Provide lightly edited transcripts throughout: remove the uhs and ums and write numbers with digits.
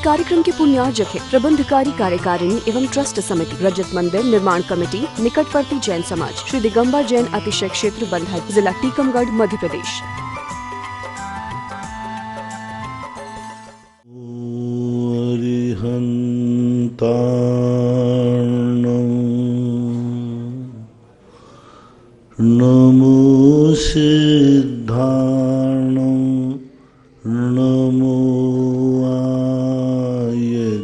कार्यक्रम के पुण्यार्जक है प्रबंधकारी कार्यकारिणी एवं ट्रस्ट समिति, रजत मंदिर निर्माण कमेटी, निकटवर्ती जैन समाज, श्री दिगंबर जैन अतिशय क्षेत्र बंधा, जिला टीकमगढ़, मध्य प्रदेश। नमो सिद्धार्णं नमो आयर्याणं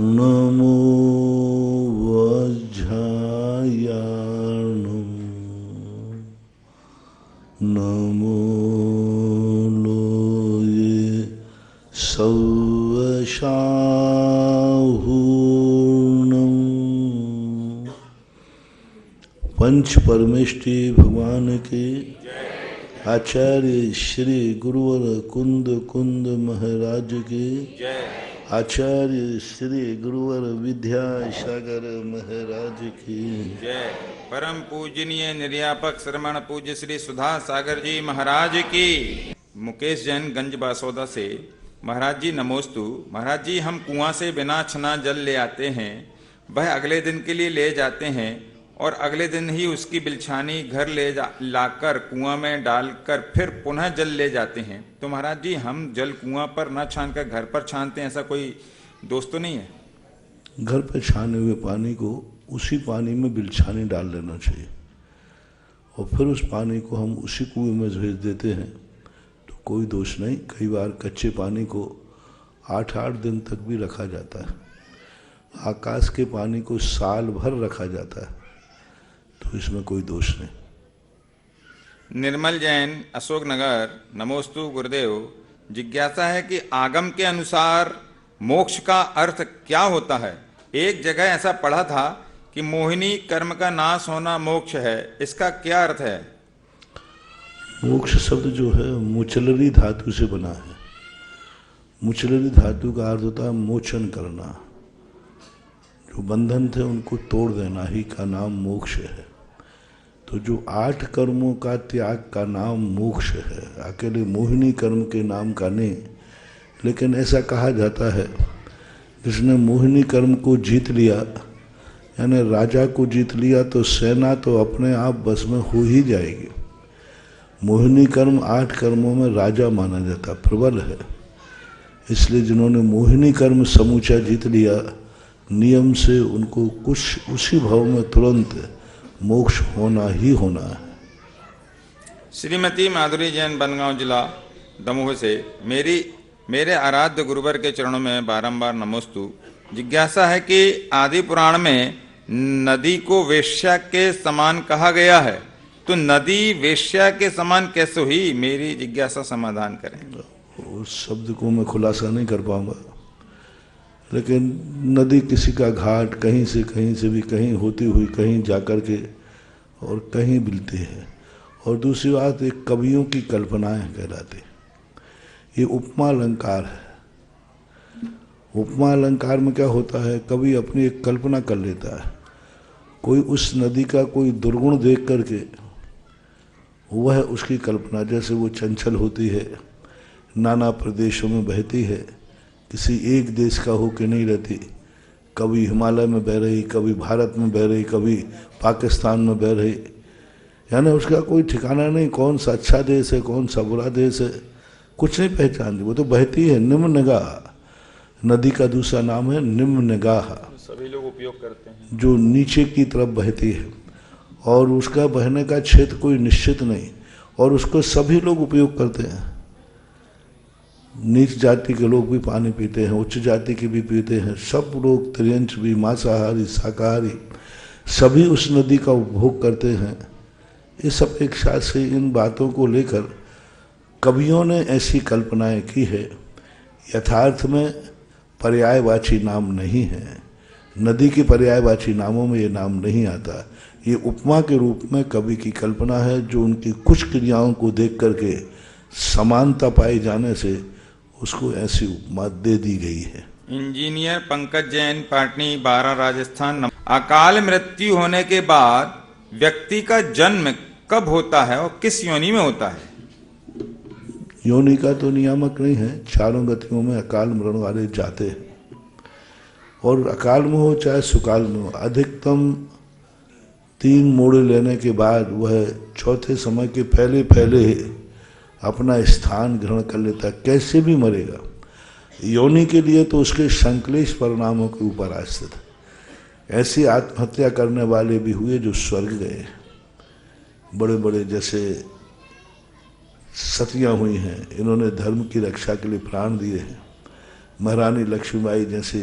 नमो वज्रायाणं नमो लोये सौवशाहूर्णं। पंच परमेष्टि भगवान के आचार्य श्री गुरुवर कुंद महाराज के आचार्य श्री गुरुवर विद्यासागर महाराज की जय। परम पूजनीय निर्यापक श्रमण पूज्य श्री सुधा सागर जी महाराज की। मुकेश जैन गंज बासौदा से, महाराज जी नमोस्तु। महाराज जी, हम कुआं से बिना छना जल ले आते हैं, वह अगले दिन के लिए ले जाते हैं और अगले दिन ही उसकी बिलछानी घर लाकर कुआं में डालकर फिर पुनः जल ले जाते हैं। तो महाराज जी, हम जल कुआं पर न छान कर घर पर छानते हैं, ऐसा कोई दोस्त तो नहीं है? घर पर छाने हुए पानी को उसी पानी में बिलछानी डाल लेना चाहिए और फिर उस पानी को हम उसी कुएं में भेज देते हैं तो कोई दोष नहीं। कई बार कच्चे पानी को 8-8 दिन तक भी रखा जाता है, आकाश के पानी को साल भर रखा जाता है, तो इसमें कोई दोष नहीं। निर्मल जैन अशोकनगर, नमोस्तु गुरुदेव। जिज्ञासा है कि आगम के अनुसार मोक्ष का अर्थ क्या होता है? एक जगह ऐसा पढ़ा था कि मोहिनी कर्म का नाश होना मोक्ष है, इसका क्या अर्थ है? मोक्ष शब्द जो है मुचलरी धातु से बना है। मुचलरी धातु का अर्थ होता है मोचन करना, जो बंधन थे उनको तोड़ देना ही का नाम मोक्ष है। तो जो 8 कर्मों का त्याग का नाम मोक्ष है, अकेले मोहिनी कर्म के नाम का नहीं। लेकिन ऐसा कहा जाता है जिसने मोहिनी कर्म को जीत लिया, यानी राजा को जीत लिया, तो सेना तो अपने आप बस में हो ही जाएगी। मोहिनी कर्म 8 कर्मों में राजा माना जाता, प्रबल है। इसलिए जिन्होंने मोहिनी कर्म समूचा जीत लिया, नियम से उनको कुछ उसी भाव में तुरंत मोक्ष होना ही होना है। श्रीमती माधुरी जैन, बनगांव जिला दमोह से, मेरे आराध्य गुरुवर के चरणों में बारंबार नमोस्तु। जिज्ञासा है कि आदि पुराण में नदी को वेश्या के समान कहा गया है, तो नदी वेश्या के समान कैसे हुई? मेरी जिज्ञासा समाधान करें। उस शब्द को मैं खुलासा नहीं कर पाऊंगा, लेकिन नदी किसी का घाट कहीं से भी कहीं होती हुई कहीं जाकर के और कहीं मिलती है। और दूसरी बात, एक कवियों की कल्पनाएं कहलाती। ये उपमा अलंकार है। उपमा अलंकार में क्या होता है, कवि अपनी एक कल्पना कर लेता है। कोई उस नदी का कोई दुर्गुण देख करके वह उसकी कल्पना, जैसे वो चंचल होती है, नाना प्रदेशों में बहती है, किसी एक देश का होकर नहीं रहती। कभी हिमालय में बह रही, कभी भारत में बह रही, कभी पाकिस्तान में बह रही, यानी उसका कोई ठिकाना नहीं, कौन सा अच्छा देश है कौन सा बुरा देश है, कुछ नहीं पहचानती। वो तो बहती है। निम्न निगाह नदी का दूसरा नाम है, निम्न निगाह, सभी लोग उपयोग करते हैं, जो नीचे की तरफ बहती है और उसका बहने का क्षेत्र कोई निश्चित नहीं, और उसको सभी लोग उपयोग करते हैं। नीच जाति के लोग भी पानी पीते हैं, उच्च जाति के भी पीते हैं, सब लोग त्रियंश भी, मांसाहारी शाकाहारी, सभी उस नदी का उपभोग करते हैं। इस अपेक्षा से इन बातों को लेकर कवियों ने ऐसी कल्पनाएं की है। यथार्थ में पर्यायवाची नाम नहीं है, नदी के पर्यायवाची नामों में ये नाम नहीं आता। ये उपमा के रूप में कवि की कल्पना है, जो उनकी कुछ क्रियाओं को देख करके समानता पाए जाने से उसको ऐसी उपमा दे दी गई है। इंजीनियर पंकज जैन, पाटनी 12, राजस्थान। अकाल मृत्यु होने के बाद व्यक्ति का जन्म कब होता है और किस योनि में होता है? योनि का तो नियामक नहीं है, चारों गतियों में अकाल मरण वाले जाते हैं। और अकाल में हो चाहे सुकाल में हो, अधिकतम 3 मोड़े लेने के बाद वह चौथे समय के पहले पहले अपना स्थान ग्रहण कर लेता है, कैसे भी मरेगा। योनि के लिए तो उसके संक्लेश परिणामों के ऊपर आश्रित है। ऐसी आत्महत्या करने वाले भी हुए जो स्वर्ग गए, बड़े बड़े जैसे सतियां हुई हैं, इन्होंने धर्म की रक्षा के लिए प्राण दिए हैं। महारानी लक्ष्मीबाई जैसे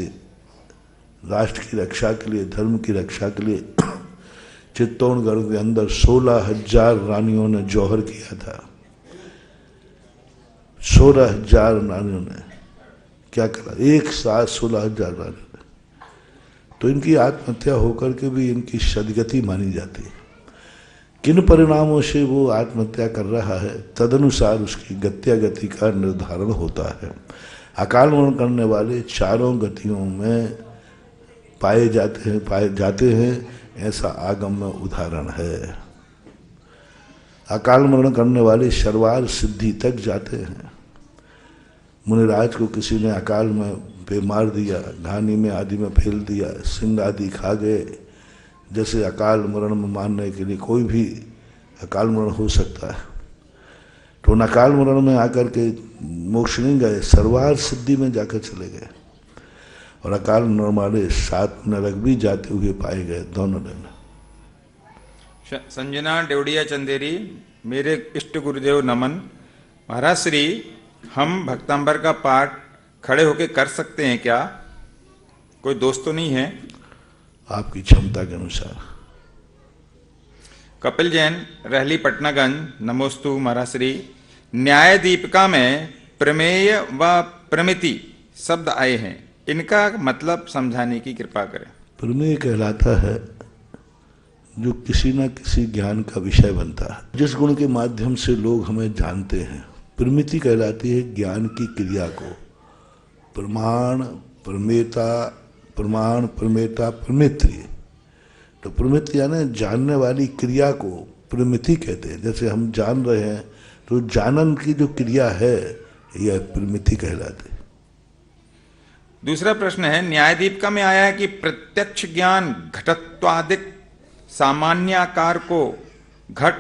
राष्ट्र की रक्षा के लिए, धर्म की रक्षा के लिए चित्तौड़गढ़ के अंदर 16,000 रानियों ने जौहर किया था। 16,000 रानियों ने क्या करा, एक साथ 16,000 रानियों ने। तो इनकी आत्महत्या होकर के भी इनकी सदगति मानी जाती है। किन परिणामों से वो आत्महत्या कर रहा है, तदनुसार उसकी गत्यागति का निर्धारण होता है। अकाल मरण करने वाले चारों गतियों में पाए जाते हैं, ऐसा आगम में उदाहरण है। अकाल मरण करने वाले सर्वार सिद्धि तक जाते हैं। मुनिराज को किसी ने अकाल में पे मार दिया, घानी में आदि में फेल दिया, सिंह आदि खा गए। जैसे अकाल मरण में मारने के लिए कोई भी अकाल मरण हो सकता है, तो उन अकाल मरण में आकर के मोक्ष नहीं गए, सर्वार सिद्धि में जाकर चले गए। और अकाल मरण वाले 7 नरक भी जाते हुए पाए गए दोनों दिन। संजना देवड़िया चंदेरी, मेरे इष्ट गुरुदेव नमन। महाराज श्री, हम भक्तांबर का पाठ खड़े होकर कर सकते हैं क्या? कोई दोस्त तो नहीं है? आपकी क्षमता के अनुसार। कपिल जैन, रहली पटनागंज, नमोस्तु महाराज श्री। न्याय दीपिका में प्रमेय व प्रमिति शब्द आए हैं, इनका मतलब समझाने की कृपा करें। प्रमेय कहलाता है जो किसी न किसी ज्ञान का विषय बनता है, जिस गुण के माध्यम से लोग हमें जानते हैं। प्रमिति कहलाती है ज्ञान की क्रिया को। प्रमाण, प्रमेता, प्रमाण, प्रमेता, प्रमिति। तो प्रमिति यानी जानने वाली क्रिया को प्रमिति कहते हैं। जैसे हम जान रहे हैं तो जानन की जो क्रिया है यह प्रमिति कहलाती है। दूसरा प्रश्न है, न्यायदीपिका में आया है कि प्रत्यक्ष ज्ञान घटत्वादिक सामान्याकार को घट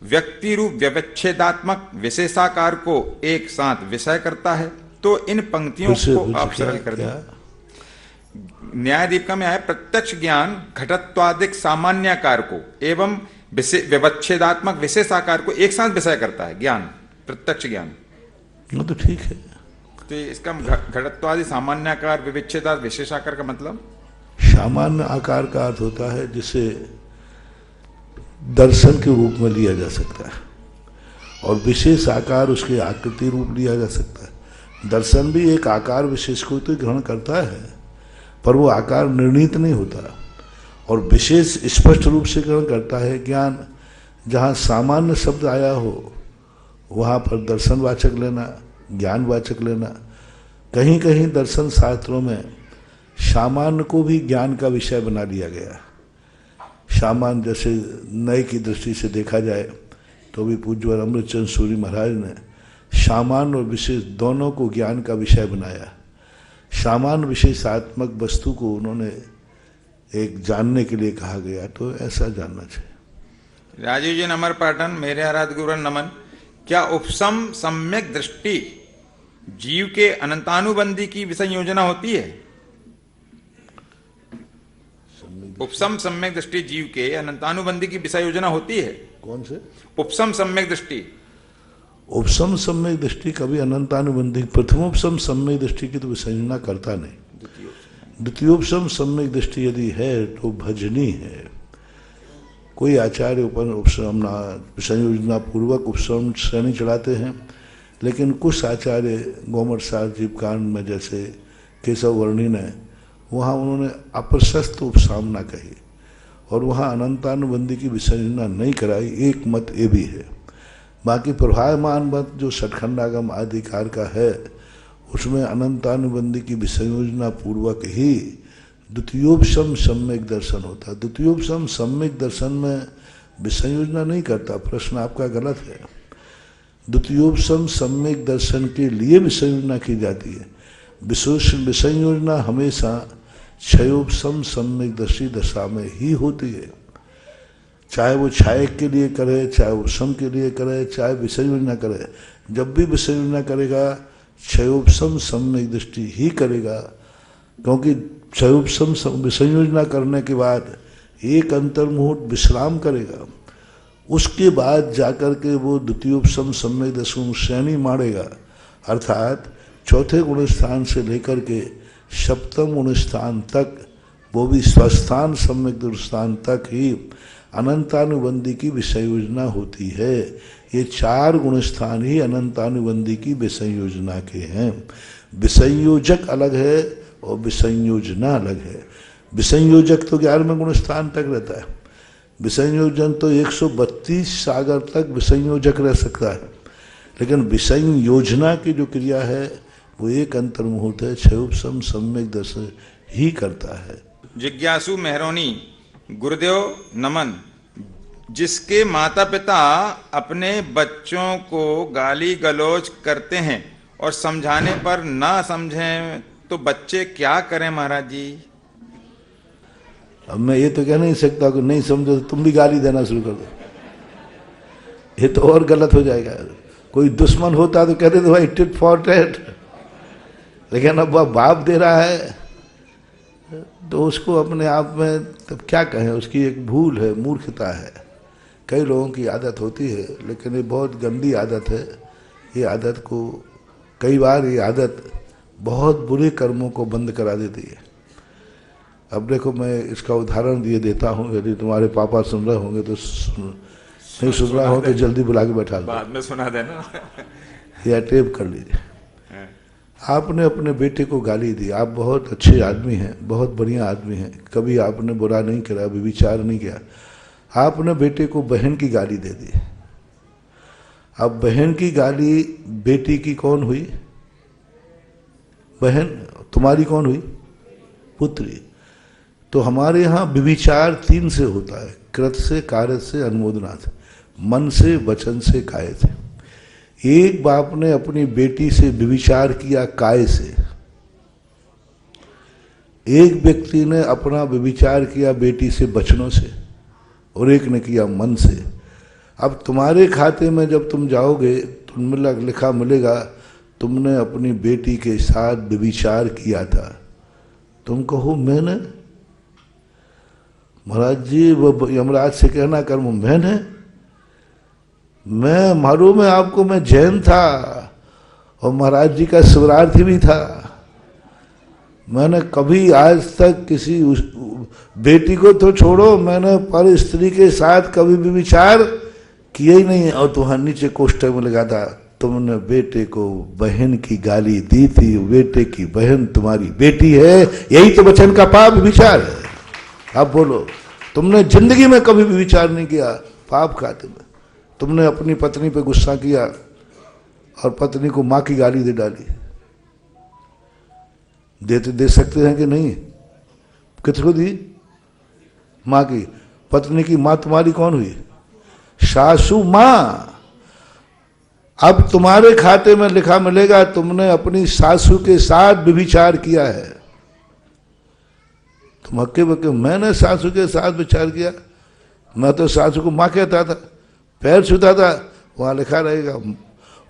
व्यक्ति रूप व्यवच्छेदात्मक विशेषाकार को एक साथ विषय करता है। तो इन पंक्तियों को आप सरल कर दें। न्यायदीपिका में आया प्रत्यक्ष ज्ञान घटत्वादिक सामान्याकार को एवं व्यवच्छेदात्मक विशेषाकार को एक साथ विषय करता है। ज्ञान, प्रत्यक्ष ज्ञान, वो तो ठीक है। तो इसका घटत्वादि सामान्याकार विविच्छेदात विशेषाकार का मतलब? सामान्य आकार का अर्थ होता है जिसे दर्शन के रूप में लिया जा सकता है, और विशेष आकार उसके आकृति रूप लिया जा सकता है। दर्शन भी एक आकार विशेष को तो ग्रहण करता है, पर वो आकार निर्णीत नहीं होता, और विशेष स्पष्ट रूप से ग्रहण करता है। ज्ञान, जहाँ सामान्य शब्द आया हो वहाँ पर दर्शनवाचक लेना, ज्ञानवाचक लेना। कहीं कहीं दर्शन शास्त्रों में सामान्य को भी ज्ञान का विषय बना लिया गया। सामान्य जैसे नए की दृष्टि से देखा जाए तो भी पूज्य अमृतचंद सूरी महाराज ने सामान्य और विशेष दोनों को ज्ञान का विषय बनाया। सामान्य विशेषात्मक वस्तु को उन्होंने एक जानने के लिए कहा गया, तो ऐसा जानना चाहिए। राजीव जी नमर पाटन, मेरे आराध्य गुरु नमन। क्या उपसम सम्यक दृष्टि जीव के अनंतानुबंधी की विषय योजना होती है? उपसम सम्यक दृष्टि जीव के अनंतानुबंधी की विषय योजना होती है? कौन से? उपसम सम्यक दृष्टि। उपसम सम्यक दृष्टि कभी अनंतानुबंधी, प्रथमोपसम सम्यक दृष्टि की तो विसंयोजना करता नहीं। द्वितीयोपसम सम्यक दृष्टि यदि है तो भजनी है। कोई आचार्य उपसम संयोजना पूर्वक उपसम श्रेणी चढ़ाते हैं, लेकिन कुछ आचार्य गोमटसार जीवकांड में जैसे केशव वर्णी ने, वहाँ उन्होंने अप्रशस्त उपसामना कही और वहाँ अनंतानुबंधी की विसर्जना नहीं कराई। एक मत ये भी है। बाकी प्रभावमान मत जो षटखंडागम आदिकार का है, उसमें अनंतानुबंधी की विसंयोजना पूर्वक ही द्वितीयोपसम सम्यक दर्शन होता है। द्वितीयोपसम सम्यक दर्शन में विसंयोजना नहीं करता। प्रश्न आपका गलत है। द्वितीयोपसम सम्यक दर्शन के लिए विषय योजना की जाती है। विषय योजना हमेशा क्षयोपसम सम्यक दर्शी दशा में ही होती है। चाहे वो क्षायक के लिए करे, चाहे उपसम के लिए करे, चाहे विषय योजना करे, जब भी विषय योजना करेगा क्षयोपसम सम्यक दृष्टि ही करेगा। क्योंकि क्षयोपसम विषय योजना करने के बाद एक अंतर्मुहूर्त विश्राम करेगा, उसके बाद जाकर के वो द्वितीयोपसम सम्यक दशा श्रेणी मारेगा। अर्थात चौथे गुण स्थान से लेकर के सप्तम गुण स्थान तक, वो भी स्वस्थान सम्यक स्थान तक ही अनंतानुबंधी की विषय योजना होती है। ये 4 गुण स्थान ही अनंतानुबंधी की विषय योजना के हैं। विसंयोजक अलग है और विसंयोजना अलग है। विसंयोजक तो 11वें गुण स्थान तक रहता है, विसंयोजन तो 132 सागर तक विसंयोजक रह सकता है। लेकिन विसंयोजना की जो क्रिया है वो एक अंतर्मुहूर्त है, क्षयोपसम सम्यक दर्शन ही करता है। जिज्ञासु मेहरोनी, गुरुदेव नमन। जिसके माता पिता अपने बच्चों को गाली गलौज करते हैं और समझाने पर ना समझें तो बच्चे क्या करें महाराज जी? अब मैं ये तो कह नहीं सकता कि नहीं समझो तो तुम भी गाली देना शुरू कर दो, ये तो और गलत हो जाएगा। कोई दुश्मन होता तो कहते थे भाई टिट फॉर टैट, लेकिन अब वह बाप दे रहा है तो उसको अपने आप में तब क्या कहें, उसकी एक भूल है, मूर्खता है। कई लोगों की आदत होती है, लेकिन ये बहुत गंदी आदत है। ये आदत को कई बार ये आदत बहुत बुरे कर्मों को बंद करा देती है। अब देखो, मैं इसका उदाहरण दिए देता हूँ, यदि तुम्हारे पापा सुन रहे होंगे तो नहीं सुन रहा हो तो जल्दी बुला के बैठा दो, बाद में सुना देना या टेप कर लीजिए। आपने अपने बेटे को गाली दी, आप बहुत अच्छे आदमी हैं, बहुत बढ़िया आदमी हैं, कभी आपने बुरा नहीं करा, विचार नहीं किया। आपने बेटे को बहन की गाली दे दी। अब बहन की गाली बेटी की कौन हुई? बहन। तुम्हारी कौन हुई? पुत्री। तो हमारे यहाँ विचार 3 से होता है, कृत से, कार्य से, अनुमोदनात्, मन से, वचन से, काय से। एक बाप ने अपनी बेटी से विचार किया काय से, एक व्यक्ति ने अपना विचार किया बेटी से वचनों से, और एक ने किया मन से। अब तुम्हारे खाते में जब तुम जाओगे तुम्हें लिखा मिलेगा तुमने अपनी बेटी के साथ विचार किया था। तुम कहो मैंने? महाराज जी वो यमराज से कहना कर्म मैंने? मैं मारू में आपको, मैं जैन था और महाराज जी का शिवरार्थी भी था। मैंने कभी आज तक किसी बेटी को तो छोड़ो, मैंने पर स्त्री के साथ कभी भी विचार किया ही नहीं। और तुम्हारे नीचे कोष्ठक में लगा था तुमने बेटे को बहन की गाली दी थी, बेटे की बहन तुम्हारी बेटी है, यही तो वचन का पाप विचार है। अब बोलो, तुमने जिंदगी में कभी भी विचार नहीं किया, पाप खाते में तुमने अपनी पत्नी पे गुस्सा किया और पत्नी को माँ की गाली दे डाली। दे सकते हैं कि नहीं? किसको दी? माँ की। पत्नी की माँ तुम्हारी कौन हुई? सासू माँ। अब तुम्हारे खाते में लिखा मिलेगा तुमने अपनी सासू के साथ विचार किया है। तुम हक्के बक्के, मैंने सासू के साथ विचार किया? मैं तो सासू को माँ कहता था, पैर छूता था, वहां लिखा रहेगा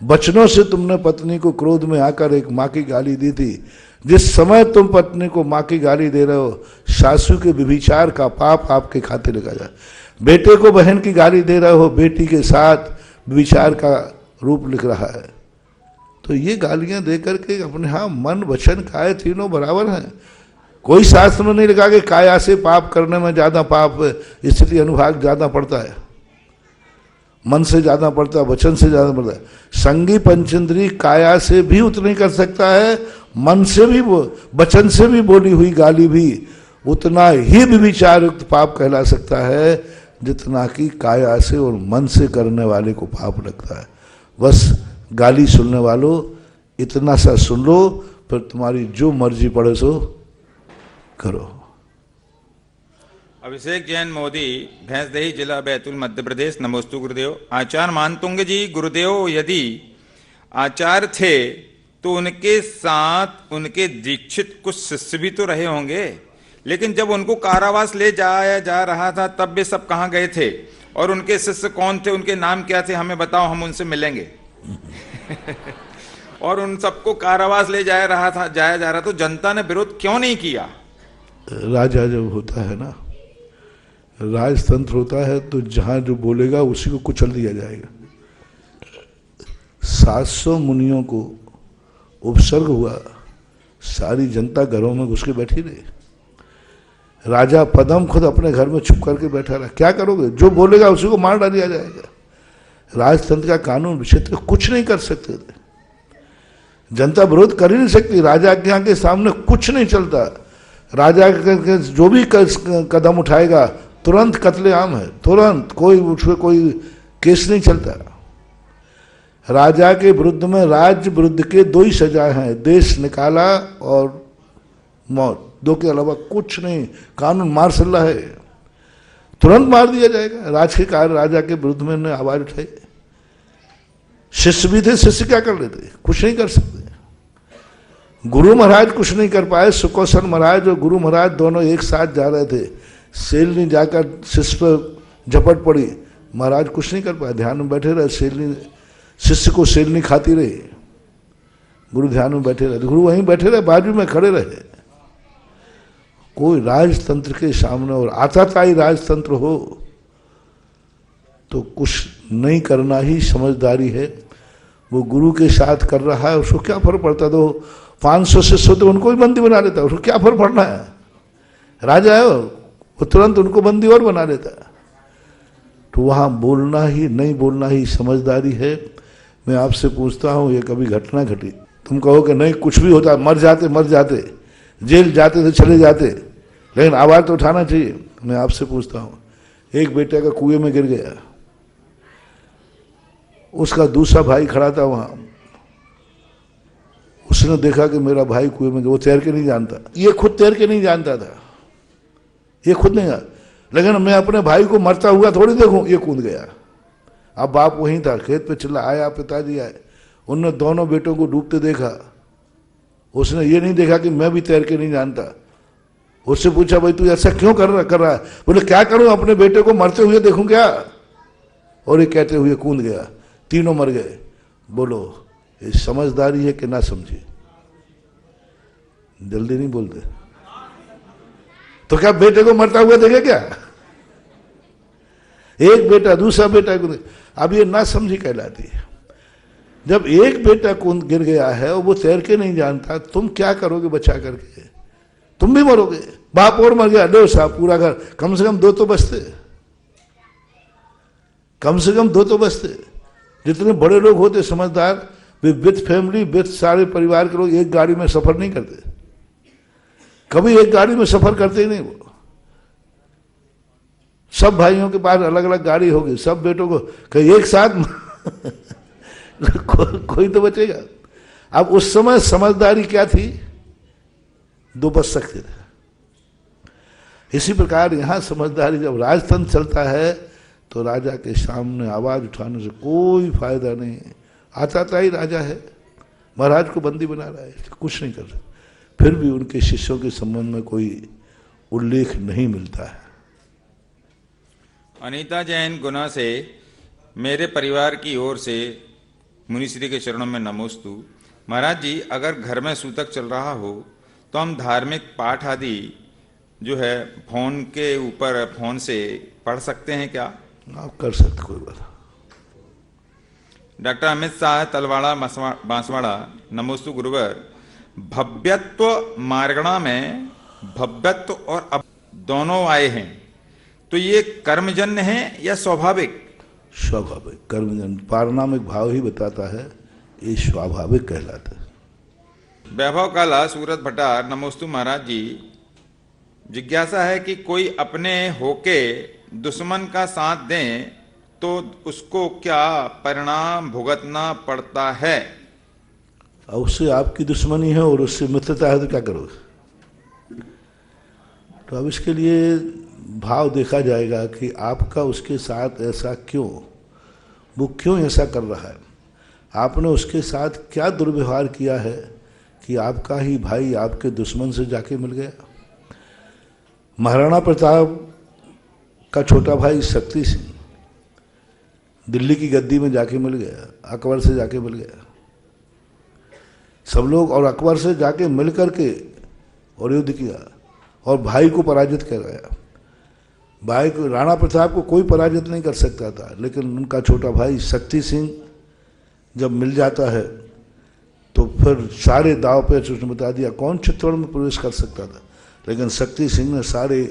वचनों से तुमने पत्नी को क्रोध में आकर एक माँ की गाली दी थी। जिस समय तुम पत्नी को माँ की गाली दे रहे हो, सासू के विचार का पाप आपके खाते लिखा जाए। बेटे को बहन की गाली दे रहे हो, बेटी के साथ विचार का रूप लिख रहा है। तो ये गालियां देकर के अपने यहाँ मन वचन काय तीनों बराबर हैं। कोई शास्त्र में नहीं लिखा कि काया से पाप करने में ज्यादा पाप स्थिति अनुभाग ज्यादा पड़ता है, मन से ज्यादा पड़ता है, वचन से ज्यादा पड़ता है। संगी पंचेंद्री काया से भी उतना ही कर सकता है, मन से भी, वचन से भी बोली हुई गाली भी उतना ही विचार युक्त पाप कहला सकता है जितना कि काया से और मन से करने वाले को पाप लगता है। बस गाली सुनने वालों इतना सा सुन लो, फिर तुम्हारी जो मर्जी पड़े सो करो। अभिषेक जैन मोदी, भैंसदेही जिला बैतूल मध्य प्रदेश। नमोस्तु गुरुदेव। आचार्य मानतुंग जी, गुरुदेव यदि आचार्य थे तो उनके साथ उनके दीक्षित कुछ शिष्य भी तो रहे होंगे, लेकिन जब उनको कारावास ले जाया जा रहा था तब वे सब कहाँ गए थे? और उनके शिष्य कौन थे, उनके नाम क्या थे, हमें बताओ, हम उनसे मिलेंगे। और उन सबको कारावास ले जाया जा रहा तो जनता ने विरोध क्यों नहीं किया? राजा जब होता है ना, राजतंत्र होता है, तो जहां जो बोलेगा उसी को कुचल दिया जाएगा। 700 मुनियों को उपसर्ग हुआ, सारी जनता घरों में घुस के बैठी रही। राजा पदम खुद अपने घर में छुप करके बैठा रहा। क्या करोगे? जो बोलेगा उसी को मार डाल दिया जाएगा। राजतंत्र का कानून क्षेत्र कुछ नहीं कर सकते थे, जनता विरोध कर ही नहीं सकती। राजा के यहाँ के सामने कुछ नहीं चलता। राजा के जो भी कदम उठाएगा तुरंत कत्लेआम है, तुरंत कोई केस नहीं चलता। राजा के विरुद्ध में राज्य विरुद्ध के 2 ही सजा हैं, देश निकाला और मौत, 2 के अलावा कुछ नहीं। कानून मार्शल है, तुरंत मार दिया जाएगा। राज के कारण राजा के विरुद्ध में ने आवाज उठाई। शिष्य भी थे, शिष्य क्या कर लेते? कुछ नहीं कर सकते। गुरु महाराज कुछ नहीं कर पाए। सुकौशल महाराज और गुरु महाराज दोनों एक साथ जा रहे थे, सेलनी जाकर शिष्य पर झपट पड़ी, महाराज कुछ नहीं कर पाए, ध्यान में बैठे रहे। सेलनी शिष्य को सेलनी खाती रही, गुरु ध्यान में बैठे रहे, गुरु वहीं बैठे रहे, बाजू में खड़े रहे। कोई राजतंत्र के सामने और आताताई राजतंत्र हो तो कुछ नहीं करना ही समझदारी है। वो गुरु के साथ कर रहा है, उसको क्या फर्क पड़ता? तो 500 शिष्य होते उनको भी बंदी बना लेता, उसको क्या फर्क पड़ना है? राजा है वो तुरंत उनको बंदी और बना लेता। तो वहां बोलना ही नहीं बोलना ही समझदारी है। मैं आपसे पूछता हूं, ये कभी घटना घटी? तुम कहो कि नहीं कुछ भी होता, मर जाते, जेल जाते थे, चले जाते, लेकिन आवाज तो उठाना चाहिए। मैं आपसे पूछता हूं, एक बेटे का कुएं में गिर गया, उसका दूसरा भाई खड़ा था वहां, उसने देखा कि मेरा भाई कुएं में, वो तैर के नहीं जानता, ये खुद तैर के नहीं जानता था, ये खुद नहीं जानता, लेकिन मैं अपने भाई को मरता हुआ थोड़ी देखूं, ये कूद गया। अब बाप वहीं था, खेत पे चिल्ला, आया पिताजी आए, उनने दोनों बेटों को डूबते देखा। उसने ये नहीं देखा कि मैं भी तैर के नहीं जानता। उससे पूछा, भाई तू ऐसा क्यों कर रहा है? बोले क्या करूं, अपने बेटे को मरते हुए देखूं क्या? और ये कहते हुए कूद गया, तीनों मर गए। बोलो ये समझदारी है कि ना समझी? जल्दी नहीं बोलते। तो क्या बेटे को मरता हुआ देखे क्या? एक बेटा दूसरा बेटा को, अब ये ना समझी कहलाती है। जब एक बेटा कूद गिर गया है और वो तैर के नहीं जानता, तुम क्या करोगे बचा करके? तुम भी मरोगे। बाप और मर गया, लो साहब पूरा घर, कम से कम 2 तो बचते, कम से कम 2 तो बचते। जितने बड़े लोग होते समझदार, वे विथ फैमिली, विथ सारे परिवार के लोग एक गाड़ी में सफर नहीं करते, कभी एक गाड़ी में सफर करते ही नहीं। वो सब भाइयों के पास अलग अलग गाड़ी होगी, सब बेटों को कहीं एक साथ कोई तो बचेगा। अब उस समय समझदारी क्या थी? 2 बच सकते थे। इसी प्रकार यहां समझदारी, जब राजतंत्र चलता है तो राजा के सामने आवाज उठाने से कोई फायदा नहीं। आताताई राजा है, महाराज को बंदी बना रहा है, कुछ नहीं कर सकता। फिर भी उनके शिष्यों के संबंध में कोई उल्लेख नहीं मिलता है। अनीता जैन गुना से, मेरे परिवार की ओर से मुनिश्री के चरणों में नमोस्तु। महाराज जी, अगर घर में सूतक चल रहा हो तो हम धार्मिक पाठ आदि जो है फोन के ऊपर, फोन से पढ़ सकते हैं क्या? आप कर सकते, कोई बात। डॉक्टर अमित शाह, तलवाड़ा बांसवाड़ा। नमोस्तु गुरुवर। भव्यत्व मार्गणा में भव्यत्व और अब दोनों आए हैं, तो ये कर्मजन्य है या स्वाभाविक? स्वाभाविक, कर्मजन्य। पारनामिक भाव ही बताता है, ये स्वाभाविक कहलाता है। वैभव काला, सूरत भटार। नमोस्तु महाराज जी। जिज्ञासा है कि कोई अपने होके दुश्मन का साथ दें तो उसको क्या परिणाम भुगतना पड़ता है? और उससे आपकी दुश्मनी है और उससे मित्रता है तो क्या करोगे? तो अब इसके लिए भाव देखा जाएगा कि आपका उसके साथ ऐसा क्यों, वो क्यों ऐसा कर रहा है, आपने उसके साथ क्या दुर्व्यवहार किया है कि आपका ही भाई आपके दुश्मन से जाके मिल गया। महाराणा प्रताप का छोटा भाई शक्ति सिंह दिल्ली की गद्दी में जाके मिल गया, अकबर से जाके मिल गया। सब लोग और अकबर से जाके मिल करके और युद्ध किया और भाई को पराजित कर गया। भाई को, राणा प्रताप को कोई पराजित नहीं कर सकता था, लेकिन उनका छोटा भाई शक्ति सिंह जब मिल जाता है तो फिर सारे दाव पे उसने बता दिया कौन चित्तौड़ में प्रवेश कर सकता था, लेकिन शक्ति सिंह ने सारे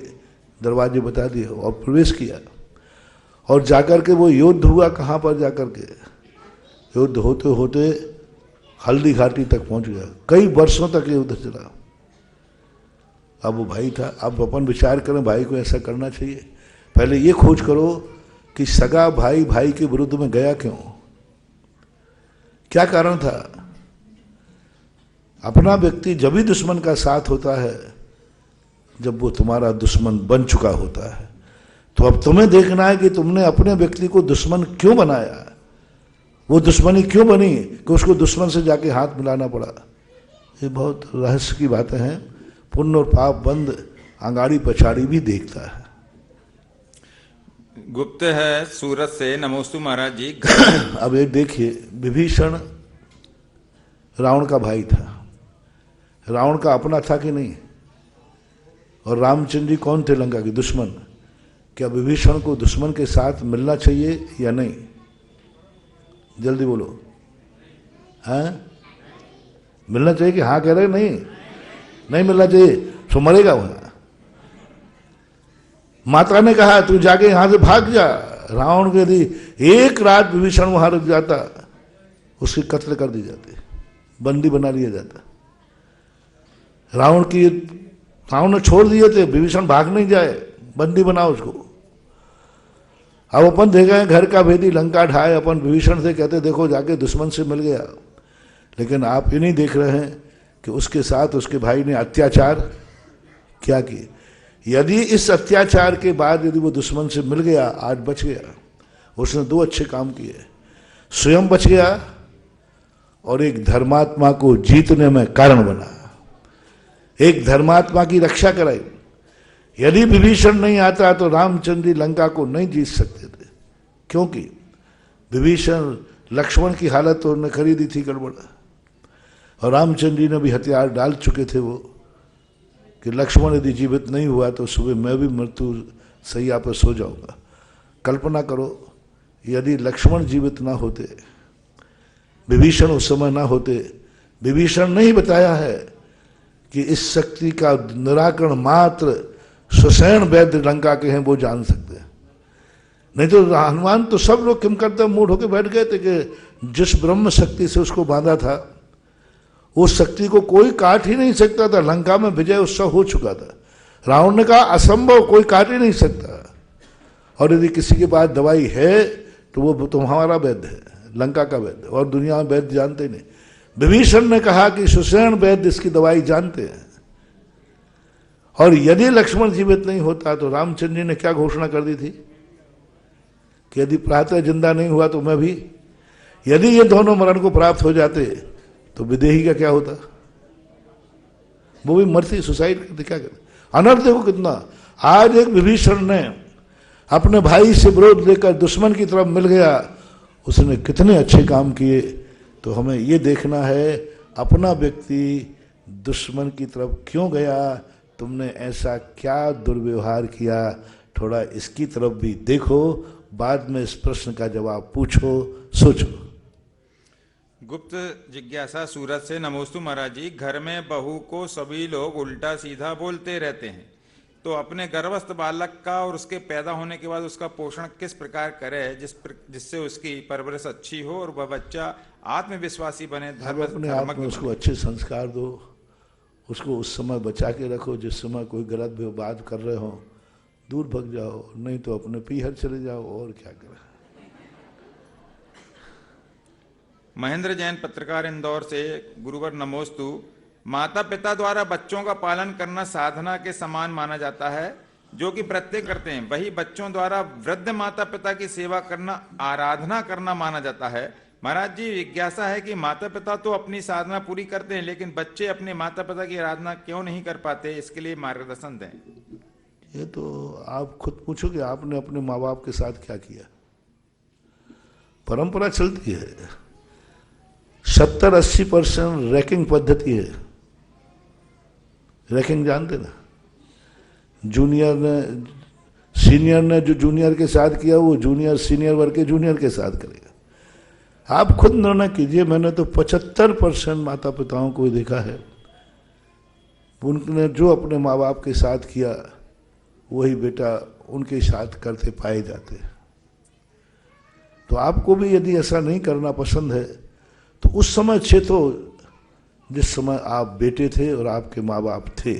दरवाजे बता दिए और प्रवेश किया। और जाकर के वो युद्ध हुआ कहाँ पर, जाकर के युद्ध होते होते हल्दी घाटी तक पहुंच गया। कई वर्षों तक ये युद्ध चला। अब वो भाई था, अब अपन विचार करें भाई को ऐसा करना चाहिए। पहले ये खोज करो कि सगा भाई भाई के विरुद्ध में गया क्यों, क्या कारण था। अपना व्यक्ति जब भी दुश्मन का साथ होता है जब वो तुम्हारा दुश्मन बन चुका होता है। तो अब तुम्हें देखना है कि तुमने अपने व्यक्ति को दुश्मन क्यों बनाया, वो दुश्मनी क्यों बनी कि उसको दुश्मन से जाके हाथ मिलाना पड़ा। ये बहुत रहस्य की बातें हैं। पुण्य और पाप बंद आंगाड़ी पछाड़ी भी देखता है। गुप्त है सूरत से नमोस्तु महाराज जी। अब ये देखिए, विभीषण रावण का भाई था, रावण का अपना था कि नहीं, और रामचंद्र जी कौन थे, लंका के दुश्मन। क्या विभीषण को दुश्मन के साथ मिलना चाहिए या नहीं, जल्दी बोलो। हाँ, मिलना चाहिए कि हाँ कह रहे, नहीं नहीं मिलना चाहिए, तो मरेगा वहां। माता ने कहा तू जाके यहां से भाग जा। रावण के यदि एक रात विभीषण वहां रुक जाता, उसकी कत्ल कर दी जाती, बंदी बना लिया जाता। रावण ने छोड़ दिए थे, विभीषण भाग नहीं जाए, बंदी बनाओ उसको। अब अपन देखा है घर का भेदी लंका ढाए, अपन विभीषण से कहते देखो जाके दुश्मन से मिल गया। लेकिन आप ये नहीं देख रहे हैं कि उसके साथ उसके भाई ने अत्याचार क्या किए। यदि इस अत्याचार के बाद यदि वो दुश्मन से मिल गया, आज बच गया, उसने दो अच्छे काम किए, स्वयं बच गया और एक धर्मात्मा को जीतने में कारण बना, एक धर्मात्मा की रक्षा कराई। यदि विभीषण नहीं आता तो रामचंद्र जी लंका को नहीं जीत सकते थे, क्योंकि विभीषण लक्ष्मण की हालत तो उन्होंने खरीदी थी गड़बड़, और रामचंद्र जी ने भी हथियार डाल चुके थे वो कि लक्ष्मण यदि जीवित नहीं हुआ तो सुबह मैं भी मृत्यु सैया पर सो जाऊंगा। कल्पना करो यदि लक्ष्मण जीवित ना होते, विभीषण उस समय ना होते, विभीषण ने ही बताया है कि इस शक्ति का निराकरण मात्र सुसैन वैद्य लंका के हैं, वो जान सकते हैं। नहीं तो हनुमान तो सब लोग किम करते मूड होकर बैठ गए थे कि जिस ब्रह्म शक्ति से उसको बांधा था उस शक्ति को कोई काट ही नहीं सकता था। लंका में विजय उत्सव हो चुका था। रावण ने कहा असंभव, कोई काट ही नहीं सकता। और यदि किसी के पास दवाई है तो वो तुम्हारा वैद्य है, लंका का वैद्य, और दुनिया में वैद्य जानते नहीं। विभीषण ने कहा कि सुसैन वैद्य इसकी दवाई जानते हैं। और यदि लक्ष्मण जीवित नहीं होता तो रामचंद्र जी ने क्या घोषणा कर दी थी कि यदि प्रातः जिंदा नहीं हुआ तो मैं भी, यदि ये दोनों मरण को प्राप्त हो जाते तो विदेही का क्या होता, वो भी मरती, सुसाइड करती, क्या करती। अनर्थ देखो कितना। आज एक विभीषण ने अपने भाई से विरोध लेकर दुश्मन की तरफ मिल गया, उसने कितने अच्छे काम किए। तो हमें ये देखना है अपना व्यक्ति दुश्मन की तरफ क्यों गया, तुमने ऐसा क्या दुर्व्यवहार किया, थोड़ा इसकी तरफ भी देखो, बाद में इस प्रश्न का जवाब पूछो, सोचो। गुप्त जिज्ञासा सूरत से नमोस्तु महाराज जी। घर में बहू को सभी लोग उल्टा सीधा बोलते रहते हैं, तो अपने गर्भस्थ बालक का और उसके पैदा होने के बाद उसका पोषण किस प्रकार करे जिससे उसकी परवरिश अच्छी हो और वह बच्चा आत्मविश्वासी बने, अपने आप में उसको अच्छे संस्कार दो, उसको उस समय बचा के रखो जिस समय कोई गलत बात कर रहे हो, दूर भग जाओ, नहीं तो अपने पीहर चले जाओ, और क्या करें। महेंद्र जैन पत्रकार इंदौर से, गुरुवर नमोस्तु। माता पिता द्वारा बच्चों का पालन करना साधना के समान माना जाता है। जो कि प्रत्येक करते हैं, वही बच्चों द्वारा वृद्ध माता पिता की सेवा करना आराधना करना माना जाता है। महाराज जी, जिज्ञासा है कि माता पिता तो अपनी साधना पूरी करते हैं, लेकिन बच्चे अपने माता पिता की आराधना क्यों नहीं कर पाते, इसके लिए मार्गदर्शन दें। ये तो आप खुद पूछो कि आपने अपने माँ बाप के साथ क्या किया। परंपरा चलती है, 70-80% रैंकिंग पद्धति है। रैंकिंग जानते ना, जूनियर ने सीनियर ने जो जूनियर के साथ किया वो जूनियर सीनियर वर्ग के जूनियर के साथ करेगा। आप खुद निर्णय कीजिए। मैंने तो 75% माता पिताओं को देखा है, उनने जो अपने माँ बाप के साथ किया वही बेटा उनके साथ करते पाए जाते हैं। तो आपको भी यदि ऐसा नहीं करना पसंद है तो उस समय तो जिस समय आप बेटे थे और आपके माँ बाप थे,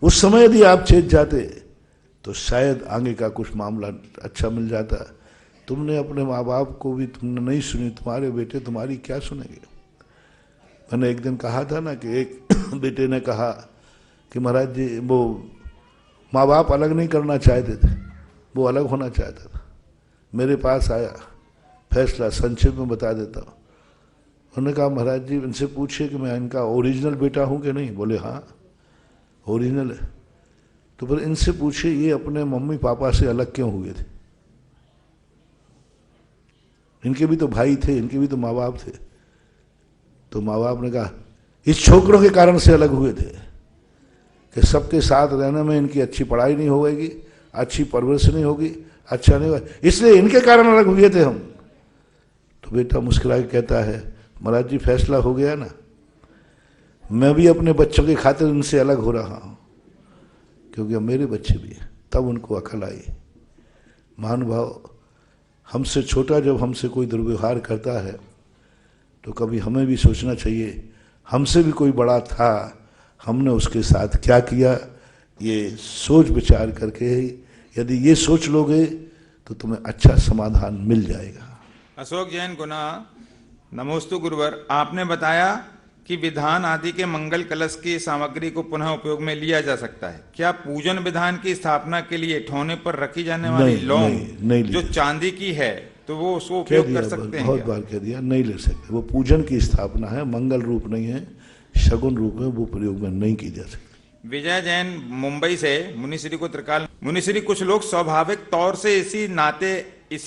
उस समय यदि आप चेत जाते तो शायद आगे का कुछ मामला अच्छा मिल जाता। तुमने अपने माँ बाप को भी तुमने नहीं सुनी, तुम्हारे बेटे तुम्हारी क्या सुनेंगे। मैंने एक दिन कहा था ना कि एक बेटे ने कहा कि महाराज जी वो माँ बाप अलग नहीं करना चाहते थे, वो अलग होना चाहता था। मेरे पास आया, फैसला संक्षेप में बता देता हूँ। उन्होंने कहा महाराज जी इनसे पूछिए कि मैं इनका ओरिजिनल बेटा हूँ कि नहीं। बोले हाँ ओरिजिनल है। तो फिर इनसे पूछिए ये अपने मम्मी पापा से अलग क्यों हुए थे। इनके भी तो भाई थे, इनके भी तो माँ बाप थे। तो माँ बाप ने कहा इस छोकरों के कारण से अलग हुए थे कि सबके साथ रहने में इनकी अच्छी पढ़ाई नहीं होगी, अच्छी परवरिश नहीं होगी, अच्छा नहीं होगा, इसलिए इनके कारण अलग हुए थे हम। तो बेटा मुस्कुरा के कहता है महाराज जी फैसला हो गया ना, मैं भी अपने बच्चों की खातिर इनसे अलग हो रहा हूँ क्योंकि अब मेरे बच्चे भी हैं। तब उनको अकल आई। महानुभाव, हमसे छोटा जब हमसे कोई दुर्व्यवहार करता है तो कभी हमें भी सोचना चाहिए हमसे भी कोई बड़ा था, हमने उसके साथ क्या किया। ये सोच विचार करके यदि ये सोच लोगे तो तुम्हें अच्छा समाधान मिल जाएगा। अशोक जैन गुना, नमोस्तु गुरुवर। आपने बताया कि विधान आदि के मंगल कलश की सामग्री को पुनः उपयोग में लिया जा सकता है। क्या पूजन विधान की स्थापना के लिए ठौने पर रखी जाने वाली लौंग जो चांदी की है तो वो उसको उपयोग कर सकते हैं? बहुत बार कह दिया, नहीं ले सकते। वो पूजन की स्थापना है, मंगल रूप नहीं है, शगुन रूप में, वो प्रयोग में नहीं की जा सकती। विजय जैन मुंबई से, मुनिश्री को त्रिकाल। मुनिश्री, कुछ लोग स्वाभाविक तौर से इसी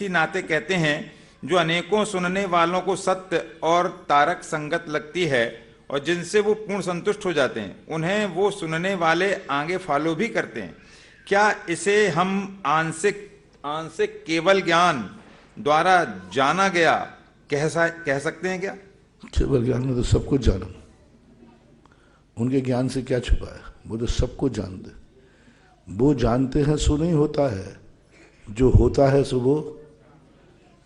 नाते कहते हैं जो अनेकों सुनने वालों को सत्य और तारक संगत लगती है और जिनसे वो पूर्ण संतुष्ट हो जाते हैं, उन्हें वो सुनने वाले आगे फॉलो भी करते हैं। क्या इसे हम आंशिक केवल ज्ञान द्वारा जाना गया कह सकते हैं क्या? केवल ज्ञान में तो सब कुछ जाना, उनके ज्ञान से क्या छुपा है, वो तो सब कुछ जानते। वो जानते हैं सो नहीं होता है, जो होता है सो वो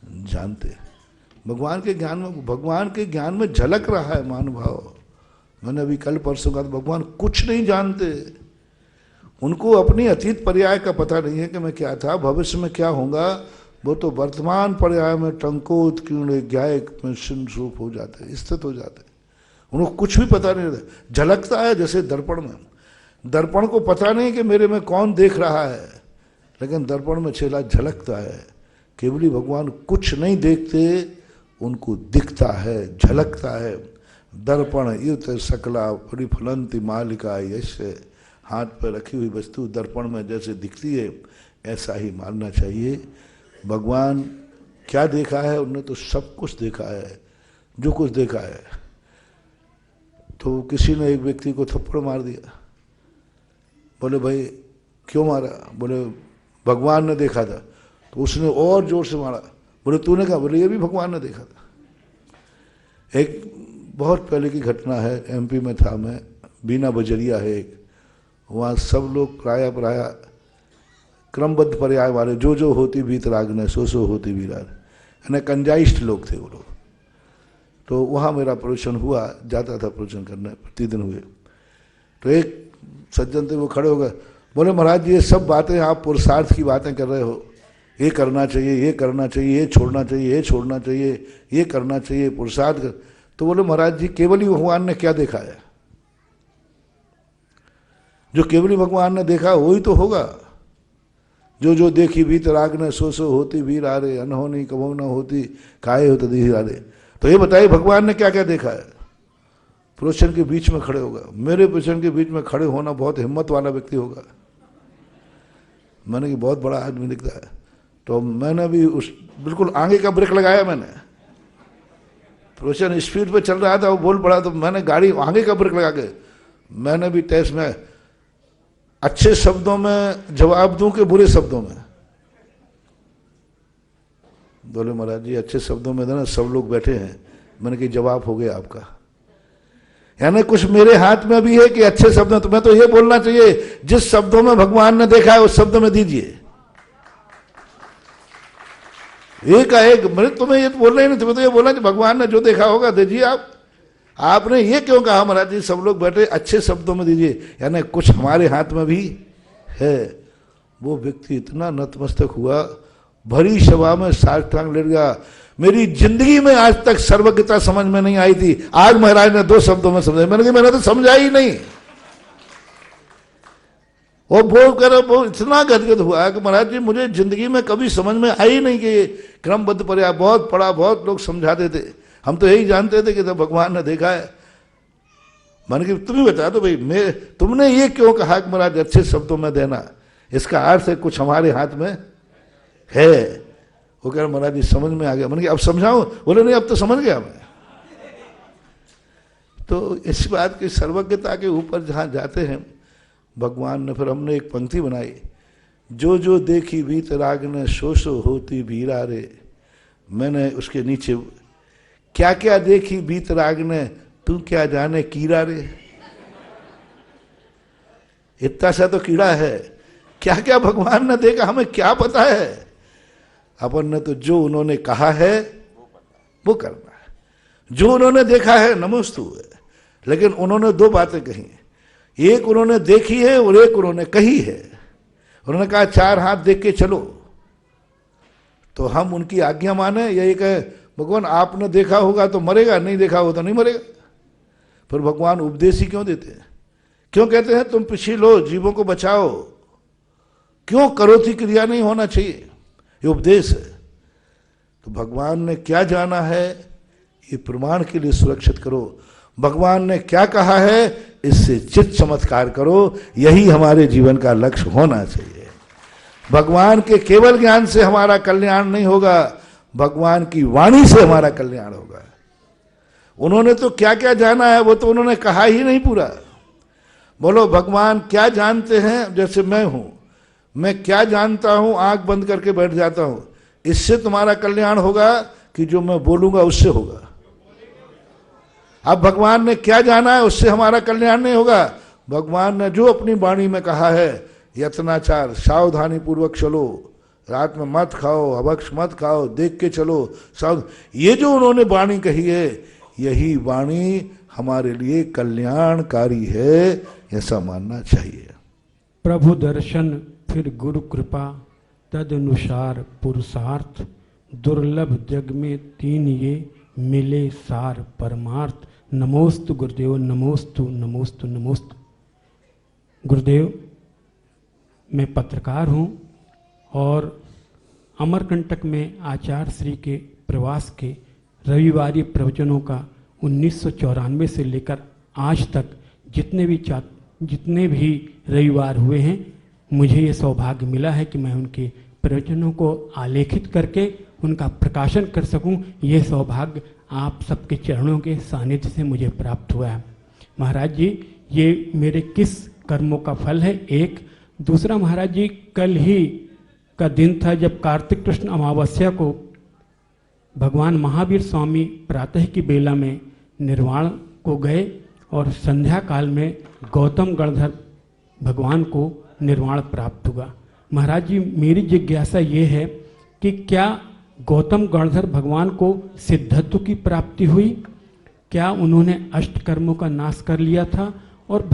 जानते। भगवान के ज्ञान में झलक रहा है महानुभाव। मैंने अभी कल परसों कहा भगवान कुछ नहीं जानते। उनको अपनी अतीत पर्याय का पता नहीं है कि मैं क्या था, भविष्य में क्या होगा। वो तो वर्तमान पर्याय में टंकोत कीड़े ज्ञायक में रूप हो जाते, स्थित हो जाते। उनको कुछ भी पता नहीं रहता। झलकता है जैसे दर्पण में। दर्पण को पता नहीं कि मेरे में कौन देख रहा है, लेकिन दर्पण में चेला झलकता है। केवली भगवान कुछ नहीं देखते, उनको दिखता है, झलकता है। दर्पण युत सकला परिफलंती मालिका यश। हाथ पर रखी हुई वस्तु दर्पण में जैसे दिखती है, ऐसा ही मानना चाहिए। भगवान क्या देखा है, उन्होंने तो सब कुछ देखा है, जो कुछ देखा है। तो किसी ने एक व्यक्ति को थप्पड़ मार दिया। बोले भाई क्यों मारा? बोले भगवान ने देखा था। तो उसने और जोर से मारा। बोले तूने कहा? बोले ये भी भगवान ने देखा था। एक बहुत पहले की घटना है, एमपी में था मैं, बीना बजरिया है एक, वहाँ सब लोग प्राय क्रमबद्ध पर्याय वाले, जो जो होती वीतराग सो होती वीराग, यानी कंजाइस्ट लोग थे वो लोग। तो वहाँ मेरा प्रवचन हुआ, जाता था प्रवचन करने, प्रतिदिन हुए। तो एक सज्जन थे, वो खड़े हो गए, बोले महाराज जी ये सब बातें आप पुरुषार्थ की बातें कर रहे हो, ये करना चाहिए, ये करना चाहिए, ये छोड़ना चाहिए, ये छोड़ना चाहिए, ये करना चाहिए, पुरुषार्थ कर। तो बोले महाराज जी केवल ही भगवान ने क्या देखा है? जो केवली भगवान ने देखा वही तो होगा। जो जो देखी वीतराग ने सो सो होती वीर आरे, अनहोनी कबो न होती काहे होते धीर आरे। तो ये बताइए भगवान ने क्या क्या देखा है? प्रवचन के बीच में खड़े होगा, मेरे प्रवचन के बीच में खड़े होना बहुत हिम्मत वाला व्यक्ति होगा। मैंने कि बहुत बड़ा आदमी दिखता है, तो मैंने भी उस बिल्कुल आगे का ब्रेक लगाया। मैंने प्रवचन स्पीड पे चल रहा था, वो बोल पड़ा, तो मैंने गाड़ी आगे का ब्रेक लगा के मैंने भी टेस्ट में अच्छे शब्दों में जवाब दूं कि बुरे शब्दों में? बोले महाराज जी अच्छे शब्दों में देना, सब लोग बैठे हैं। मैंने कहा जवाब हो गया आपका। यानी कुछ मेरे हाथ में भी है कि अच्छे शब्दों, तुम्हें तो ये बोलना चाहिए जिस शब्दों में भगवान ने देखा है उस शब्द में दीजिए। एक एक मैंने तुम्हें ये बोलना ही नहीं, तुम्हें तो ये बोलना भगवान ने जो देखा होगा दीजिए आप। आपने ये क्यों कहा महाराज जी सब लोग बैठे अच्छे शब्दों में दीजिए? यानी कुछ हमारे हाथ में भी है। वो व्यक्ति इतना नतमस्तक हुआ, भरी सभा में साष्टांग लेट गया। मेरी जिंदगी में आज तक सर्वज्ञता समझ में नहीं आई थी, आज महाराज ने 2 शब्दों में समझाई। मैंने तो समझा ही नहीं। वो बोल कर वो इतना गदगद हुआ कि महाराज जी मुझे जिंदगी में कभी समझ में आई नहीं कि क्रमबद्ध पर्याय बहुत पढ़ा, बहुत लोग समझाते थे, हम तो यही जानते थे कि तो भगवान ने देखा है। मैंने कि तुम ही बता दो भाई, तुमने ये क्यों कहा कि महाराज अच्छे शब्दों में देना? इसका अर्थ है कुछ हमारे हाथ में है। वो कह रहा महाराज जी समझ में आ गया। मैंने अब समझाऊं? बोले नहीं अब तो समझ गया मैं। तो इस बात की सर्वज्ञता के ऊपर जहां जाते हैं भगवान ने, फिर हमने एक पंक्ति बनाई, जो जो देखी वीतराग ने सो सो होती वीरा रे। मैंने उसके नीचे क्या क्या देखी वीतराग ने, तू क्या जाने कीड़ा रे। इतना सा तो कीड़ा है, क्या क्या भगवान ने देखा हमें क्या पता है? अपन ने तो जो उन्होंने कहा है वो करना है, जो उन्होंने देखा है नमोस्तु है। लेकिन उन्होंने 2 बातें कही, एक उन्होंने देखी है और एक उन्होंने कही है। उन्होंने कहा 4 हाथ देख के चलो, तो हम उनकी आज्ञा माने, या ये कहे भगवान आपने देखा होगा तो मरेगा, नहीं देखा होगा तो नहीं मरेगा? फिर भगवान उपदेश ही क्यों देते हैं? क्यों कहते हैं तुम पिछी लो जीवों को बचाओ? क्यों करोति क्रिया नहीं होना चाहिए? ये उपदेश है। तो भगवान ने क्या जाना है ये प्रमाण के लिए सुरक्षित करो। भगवान ने क्या कहा है इससे चित्त चमत्कार करो। यही हमारे जीवन का लक्ष्य होना चाहिए। भगवान के केवल ज्ञान से हमारा कल्याण नहीं होगा, भगवान की वाणी से हमारा कल्याण होगा। उन्होंने तो क्या क्या जाना है वो तो उन्होंने कहा ही नहीं पूरा। बोलो भगवान क्या जानते हैं? जैसे मैं हूं, मैं क्या जानता हूं, आंख बंद करके बैठ जाता हूं। इससे तुम्हारा कल्याण होगा कि जो मैं बोलूंगा उससे होगा? अब भगवान ने क्या जाना है उससे हमारा कल्याण नहीं होगा। भगवान ने जो अपनी वाणी में कहा है, यत्नाचार, सावधानी पूर्वक चलो, रात में मत खाओ, अभक्ष मत खाओ, देख के चलो, ये जो उन्होंने वाणी कही है यही वाणी हमारे लिए कल्याणकारी है, ऐसा मानना चाहिए। प्रभु दर्शन फिर गुरु कृपा, तद अनुसार पुरुषार्थ, दुर्लभ जग में 3 ये मिले सार परमार्थ। नमोस्तु गुरुदेव, नमोस्तु नमोस्तु नमोस्तु। गुरुदेव, मैं पत्रकार हूँ और अमरकंटक में आचार्य श्री के प्रवास के रविवारी प्रवचनों का 1994 से लेकर आज तक जितने भी रविवार हुए हैं, मुझे ये सौभाग्य मिला है कि मैं उनके प्रवचनों को आलेखित करके उनका प्रकाशन कर सकूं। ये सौभाग्य आप सबके चरणों के सानिध्य से मुझे प्राप्त हुआ है। महाराज जी, ये मेरे किस कर्मों का फल है? एक दूसरा, महाराज जी, कल ही का दिन था जब कार्तिक कृष्ण अमावस्या को भगवान महावीर स्वामी प्रातः की बेला में निर्वाण को गए और संध्या काल में गौतम गणधर भगवान को निर्वाण प्राप्त हुआ। महाराज जी, मेरी जिज्ञासा ये है कि क्या गौतम गणधर भगवान को सिद्धत्व की प्राप्ति हुई? क्या उन्होंने अष्ट कर्मों का नाश कर लिया था? और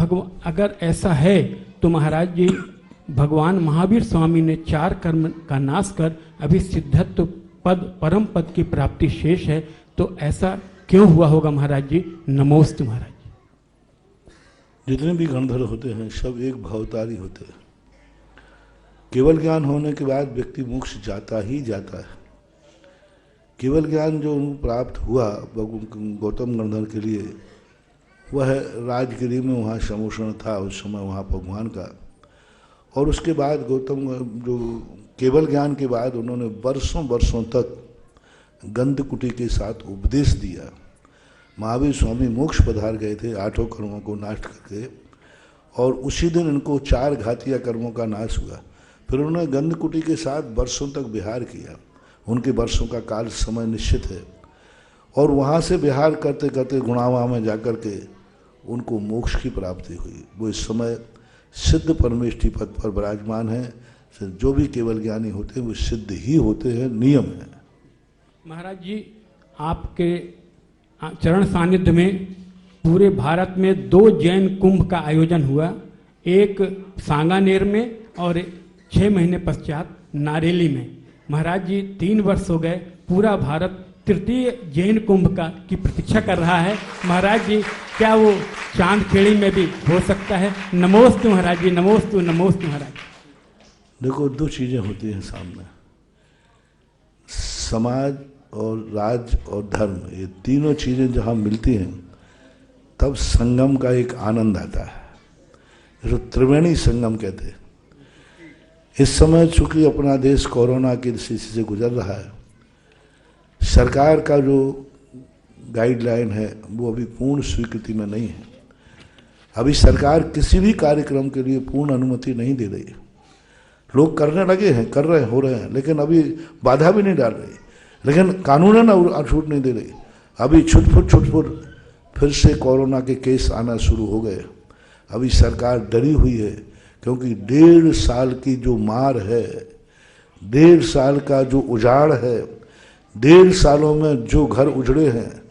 अगर ऐसा है तो महाराज जी, भगवान महावीर स्वामी ने 4 कर्म का नाश कर अभी सिद्धत्व पद, परम पद की प्राप्ति शेष है, तो ऐसा क्यों हुआ होगा महाराज जी? नमोस्तु महाराज जितने भी गणधर होते हैं सब एक भवतारी होते हैं। केवल ज्ञान होने के बाद व्यक्ति मोक्ष जाता ही जाता है। केवल ज्ञान जो प्राप्त हुआ गौतम गणधर के लिए, वह राजगिरी में वहाँ समोषण था उस समय वहाँ भगवान का। और उसके बाद गौतम जो केवल ज्ञान के बाद उन्होंने वर्षों वर्षों तक गंधकुटी के साथ उपदेश दिया। महावीर स्वामी मोक्ष पधार गए थे 8 कर्मों को नाश करके, और उसी दिन इनको 4 घातीय कर्मों का नाश हुआ। फिर उन्होंने गंधकुटी के साथ वर्षों तक विहार किया। उनके वर्षों का काल समय निश्चित है, और वहाँ से विहार करते करते गुणावा में जाकर के उनको मोक्ष की प्राप्ति हुई। वो इस समय सिद्ध परमेष्ठी पद पर विराजमान है। जो भी केवल ज्ञानी होते हैं वो सिद्ध ही होते हैं, नियम है। महाराज जी, आपके चरण सानिध्य में पूरे भारत में 2 जैन कुंभ का आयोजन हुआ, एक सांगानेर में और 6 महीने पश्चात नारेली में। महाराज जी 3 वर्ष हो गए, पूरा भारत तृतीय जैन कुंभ का की प्रतीक्षा कर रहा है। महाराज जी, क्या वो चांदखेड़ी में भी हो सकता है? नमोस्तु महाराज जी, नमोस्तु नमोस्तु महाराज। देखो, 2 चीज़ें होती हैं सामने, समाज और राज और धर्म, ये तीनों चीज़ें जहाँ मिलती हैं तब संगम का एक आनंद आता है, जो त्रिवेणी संगम कहते हैं। इस समय चूंकि अपना देश कोरोना की स्थिति से गुजर रहा है, सरकार का जो गाइडलाइन है वो अभी पूर्ण स्वीकृति में नहीं है। अभी सरकार किसी भी कार्यक्रम के लिए पूर्ण अनुमति नहीं दे रही है। लोग करने लगे हैं, कर रहे हैं, हो रहे हैं, लेकिन अभी बाधा भी नहीं डाल रही, लेकिन कानूनन छूट नहीं दे रही। अभी छुटपुट फिर से कोरोना के केस आना शुरू हो गए। अभी सरकार डरी हुई है, क्योंकि 1.5 साल की जो मार है, 1.5 साल का जो उजाड़ है, 1.5 सालों में जो घर उजड़े हैं,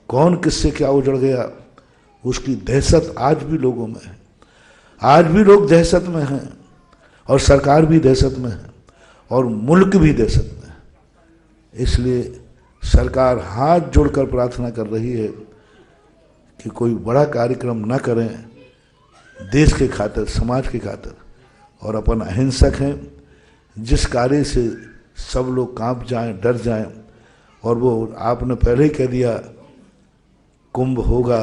कौन किससे क्या उजड़ गया, उसकी दहशत आज भी लोगों में है। आज भी लोग दहशत में हैं, और सरकार भी दहशत में है, और मुल्क भी दहशत में है। इसलिए सरकार हाथ जोड़कर प्रार्थना कर रही है कि कोई बड़ा कार्यक्रम न करें, देश के खातिर, समाज के खातिर, और अपन अहिंसक हैं। जिस कार्य से सब लोग कांप जाएं, डर जाएं, और वो आपने पहले ही कह दिया कुंभ होगा,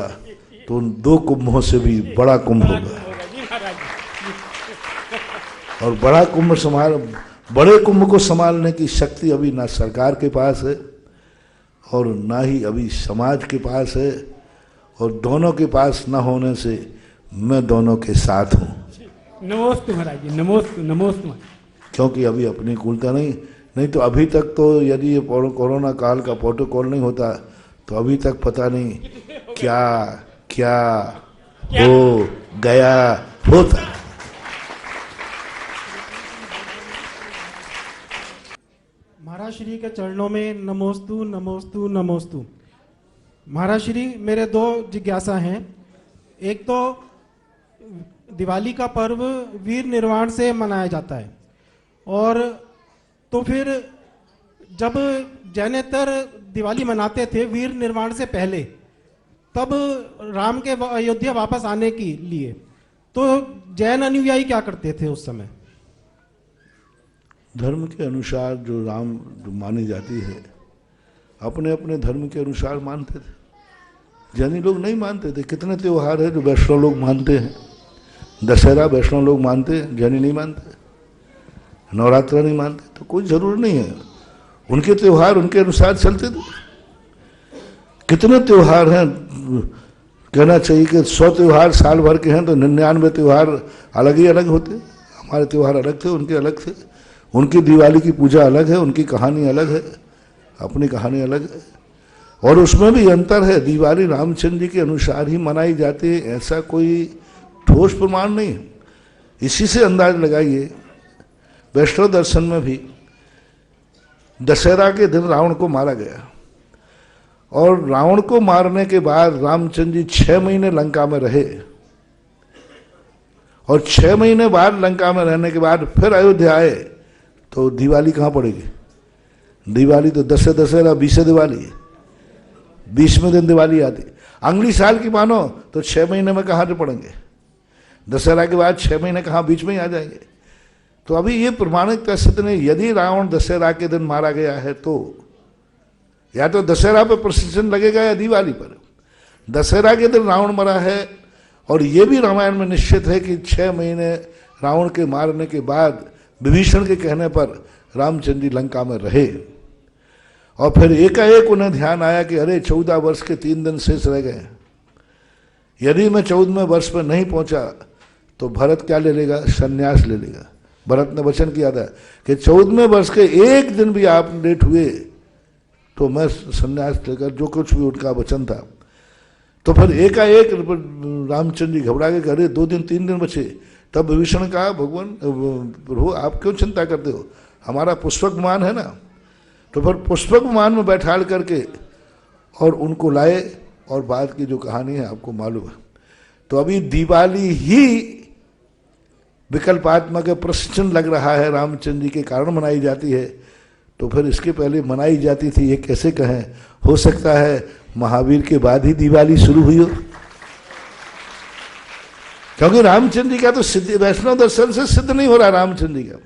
तो उन 2 कुंभों से भी बड़ा कुंभ होगा। और बड़े कुंभ को संभालने की शक्ति अभी ना सरकार के पास है और ना ही अभी समाज के पास है, और दोनों के पास न होने से मैं दोनों के साथ हूँ। नमोस्तु महाराज जी, नमोस्तु नमोस्तु। क्योंकि अभी अपनी कूलता नहीं तो अभी तक तो यदि ये कोरोना काल का प्रोटोकॉल नहीं होता तो अभी तक पता नहीं क्या क्या हो गया होता। महाराज श्री के चरणों में नमोस्तु नमोस्तु नमोस्तु। महाराज श्री, मेरे 2 जिज्ञासा हैं। एक तो दिवाली का पर्व वीर निर्वाण से मनाया जाता है, और तो फिर जब जैनेतर दिवाली मनाते थे वीर निर्वाण से पहले, तब राम के अयोध्या वापस आने के लिए, तो जैन अनुयायी क्या करते थे उस समय? धर्म के अनुसार जो राम जो मानी जाती है, अपने अपने धर्म के अनुसार मानते थे। जैनी लोग नहीं मानते थे। कितने त्योहार है जो वैष्णव लोग मानते हैं। दशहरा वैष्णव लोग मानते हैं, जैनी नहीं मानते। नवरात्र नहीं मानते, तो कोई जरूर नहीं है। उनके त्योहार उनके अनुसार चलते थे। कितने त्योहार हैं, कहना चाहिए कि 100 त्योहार साल भर के हैं तो 99 त्योहार अलग ही अलग होते। हमारे त्योहार अलग थे, उनके अलग थे। उनकी दिवाली की पूजा अलग है, उनकी कहानी अलग है, अपनी कहानी अलग है, और उसमें भी अंतर है। दिवाली रामचंद्र जी के अनुसार ही मनाई जाती है, ऐसा कोई ठोस प्रमाण नहीं है। इसी से अंदाज लगाइए, वैष्णव दर्शन में भी दशहरा के दिन रावण को मारा गया, और रावण को मारने के बाद रामचंद्र जी 6 महीने लंका में रहे, और 6 महीने बाद लंका में रहने के बाद फिर अयोध्या आए, तो दिवाली कहाँ पड़ेगी? दिवाली तो 10 दशहरा 20 दिवाली, 20वें दिन दिवाली आती। अगली साल की मानो तो 6 महीने में कहाँ से पड़ेंगे? दशहरा के बाद 6 महीने कहाँ बीच में ही आ जाएंगे। तो अभी ये प्रमाणिक सिद्ध नहीं। यदि रावण दशहरा के दिन मारा गया है तो या तो दशहरा पर प्रसेशन लगेगा या दिवाली पर। दशहरा के दिन रावण मरा है और ये भी रामायण में निश्चित है कि 6 महीने रावण के मारने के बाद विभीषण के कहने पर रामचंद्र जी लंका में रहे और फिर एकाएक उन्हें ध्यान आया कि अरे 14 वर्ष के 3 दिन शेष रह गए, यदि मैं 14वें वर्ष पर नहीं पहुंचा तो भरत क्या ले लेगा? संन्यास ले लेगा। भरत ने वचन किया था कि 14वें वर्ष के 1 दिन भी आप लेट हुए तो मैं संन्यास लेकर, जो कुछ भी उनका वचन था। तो फिर एकाएक रामचंद्र जी घबरा गए, अरे 2 दिन 3 दिन बचे। तब विभीषण कहा, भगवान प्रभु आप क्यों चिंता करते हो, हमारा पुष्पक विमान है ना। तो फिर पुष्पक विमान में बैठाल करके और उनको लाए और बाद की जो कहानी है आपको मालूम है। तो अभी दिवाली ही विकल्पात्मक प्रश्न लग रहा है, रामचंद्र जी के कारण मनाई जाती है। तो फिर इसके पहले मनाई जाती थी, ये कैसे कहें? हो सकता है महावीर के बाद ही दिवाली शुरू हुई हो, क्योंकि रामचंद्र जी का तो सिद्ध वैष्णव दर्शन से सिद्ध नहीं हो रहा। रामचंद्र जी का